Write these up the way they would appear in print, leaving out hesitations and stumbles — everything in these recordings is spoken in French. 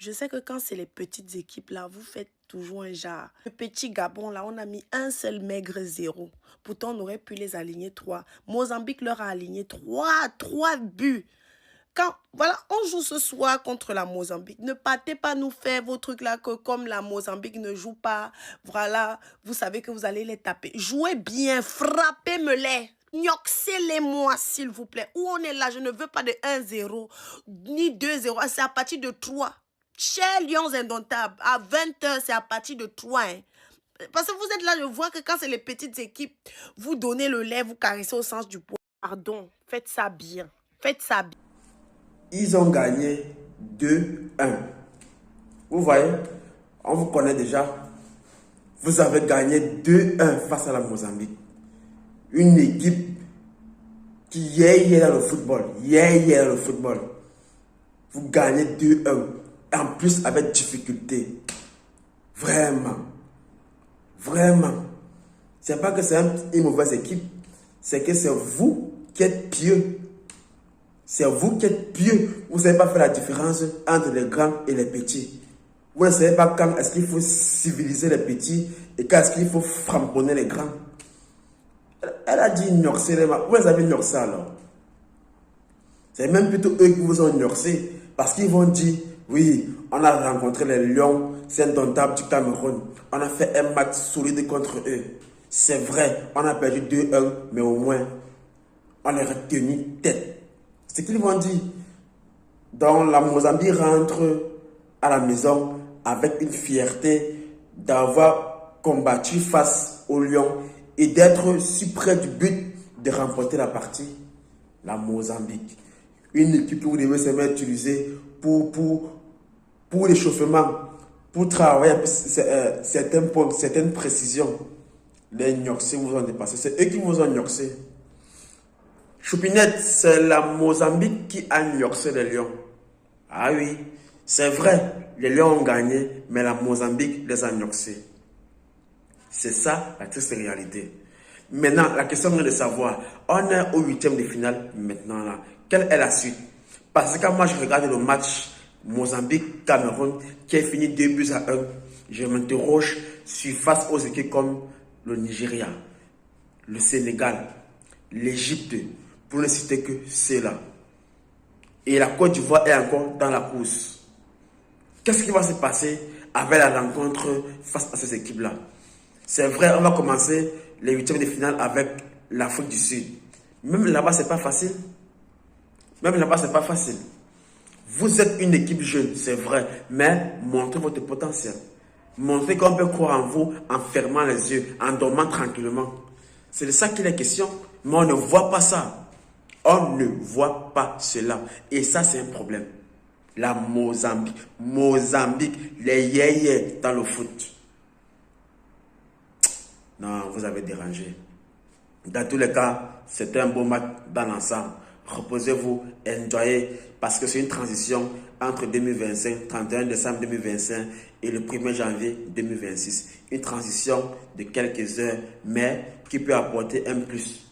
Je sais que quand c'est les petites équipes là, vous faites toujours un genre. Le petit Gabon là, on a mis un seul maigre zéro. Pourtant, on aurait pu les aligner trois. Mozambique leur a aligné trois buts. Quand, voilà, on joue ce soir contre la Mozambique. Ne partez pas nous faire vos trucs là que comme la Mozambique ne joue pas, voilà, vous savez que vous allez les taper. Jouez bien, frappez-me-les. Gnoxez-les-moi, s'il vous plaît. Où on est là, je ne veux pas de 1-0, ni 2-0. C'est à partir de 3. Chers Lions indomptables, à 20 h, c'est à partir de 3. Hein. Parce que vous êtes là, je vois que quand c'est les petites équipes, vous donnez le lait, vous caressez au sens du poids. Pardon, faites ça bien. Faites ça bien. Ils ont gagné 2-1. Vous voyez, on vous connaît déjà. Vous avez gagné 2-1 face à la Mozambique. Une équipe qui est dans le football. Dans le football. Vous gagnez 2-1. En plus avec difficulté. Vraiment. Vraiment. C'est pas que c'est une mauvaise équipe. C'est que c'est vous qui êtes pieux. C'est vous qui êtes pieux. Vous ne savez pas faire la différence entre les grands et les petits. Vous ne savez pas quand est-ce qu'il faut civiliser les petits et quand est-ce qu'il faut framponner les grands. Elle a dit ignorer les mains. Vous les avez ignorés alors. C'est même plutôt eux qui vous ont ignoré. Parce qu'ils vont dire, oui, on a rencontré les Lions indomptables du Cameroun. On a fait un match solide contre eux. C'est vrai, on a perdu 2-1, mais au moins, on a retenu tête. C'est ce qu'ils vont dire. Donc la Mozambique rentre à la maison avec une fierté d'avoir combattu face aux Lions et d'être si près du but de remporter la partie. La Mozambique. Une équipe que vous devez seulement utiliser pour l'échauffement, pour travailler certains points, certaines précisions. Les Gnoxés vous ont dépassé. C'est eux qui vous ont Gnoxé. Choupinette, c'est la Mozambique qui a gnoxé les Lions. Ah oui, c'est vrai, les Lions ont gagné, mais la Mozambique les a gnoxés. C'est ça la triste réalité. Maintenant, la question est de savoir, on est au 8e de finale maintenant là. Quelle est la suite? Parce que quand moi je regarde le match Mozambique-Cameroun qui est fini 2-1, je m'interroge sur face aux équipes comme le Nigeria, le Sénégal, l'Égypte, pour ne citer que ceux-là. Et la Côte d'Ivoire est encore dans la course. Qu'est-ce qui va se passer avec la rencontre face à ces équipes-là? C'est vrai, on va commencer les 8e de finale avec l'Afrique du Sud. Même là-bas, c'est pas facile. Même là-bas, c'est pas facile. Vous êtes une équipe jeune, c'est vrai, mais montrez votre potentiel. Montrez qu'on peut croire en vous en fermant les yeux, en dormant tranquillement. C'est de ça qu'il est question, mais on ne voit pas ça. On ne voit pas cela. Et ça, c'est un problème. La Mozambique. Mozambique, les yéyés dans le foot. Non, vous avez dérangé. Dans tous les cas, c'est un beau match dans l'ensemble. Reposez-vous, enjoyez, parce que c'est une transition entre 2025, 31 décembre 2025 et le 1er janvier 2026. Une transition de quelques heures, mais qui peut apporter un plus.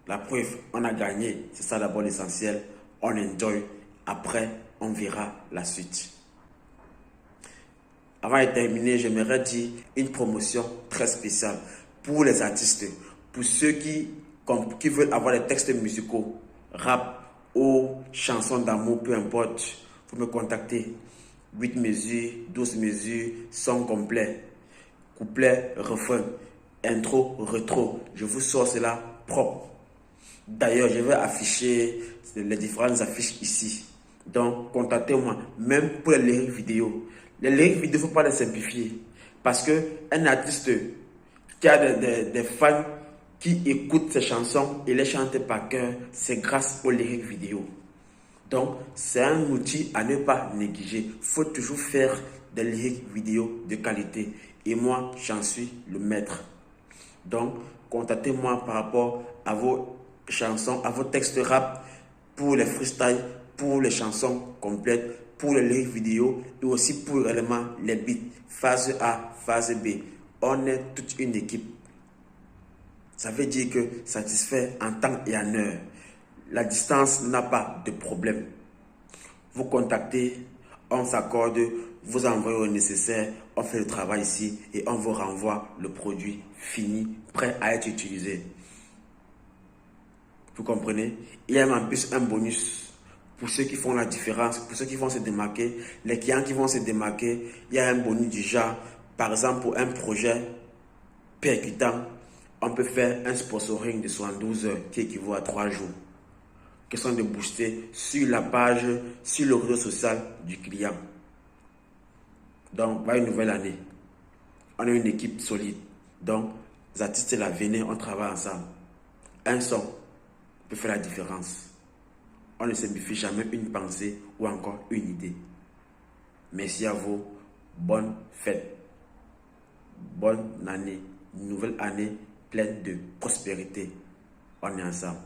La preuve, on a gagné, c'est ça d'abord l'essentiel. On enjoy, après, on verra la suite. Avant de terminer, j'aimerais dire une promotion très spéciale pour les artistes, pour ceux qui veulent avoir des textes musicaux, rap ou chansons d'amour, peu importe. Vous me contactez. 8 mesures, 12 mesures, son complet, couplet, refrain, intro, retro. Je vous sors cela propre. D'ailleurs, je vais afficher les différentes affiches ici. Donc, contactez-moi, même pour les lyrics vidéo. Les lyrics vidéo, il ne faut pas les simplifier. Parce qu'un artiste qui a des fans qui écoutent ses chansons et les chantent par cœur, c'est grâce aux lyrics vidéo. Donc, c'est un outil à ne pas négliger. Il faut toujours faire des lyrics vidéo de qualité. Et moi, j'en suis le maître. Donc, contactez-moi par rapport à vos chansons, à vos textes rap, pour les freestyles, pour les chansons complètes, pour les lyrics vidéo et aussi pour réellement les beats. Phase A, phase B. On est toute une équipe. Ça veut dire que satisfait en temps et en heure. La distance n'a pas de problème. Vous contactez, on s'accorde vous envoyez au nécessaire, on fait le travail ici et on vous renvoie le produit fini, prêt à être utilisé. Vous comprenez? Il y a en plus un bonus pour ceux qui font la différence, pour ceux qui vont se démarquer. Les clients qui vont se démarquer, il y a un bonus du genre, par exemple pour un projet percutant, on peut faire un sponsoring de 72 heures qui équivaut à 3 jours. Question de booster sur la page, sur le réseau social du client. Donc, voilà une nouvelle année. On a une équipe solide. Donc, les artistes là, venez, on travaille ensemble. Un son peut faire la différence. On ne simplifie jamais une pensée ou encore une idée. Merci à vous. Bonne fête. Bonne année. Une nouvelle année pleine de prospérité. On est ensemble.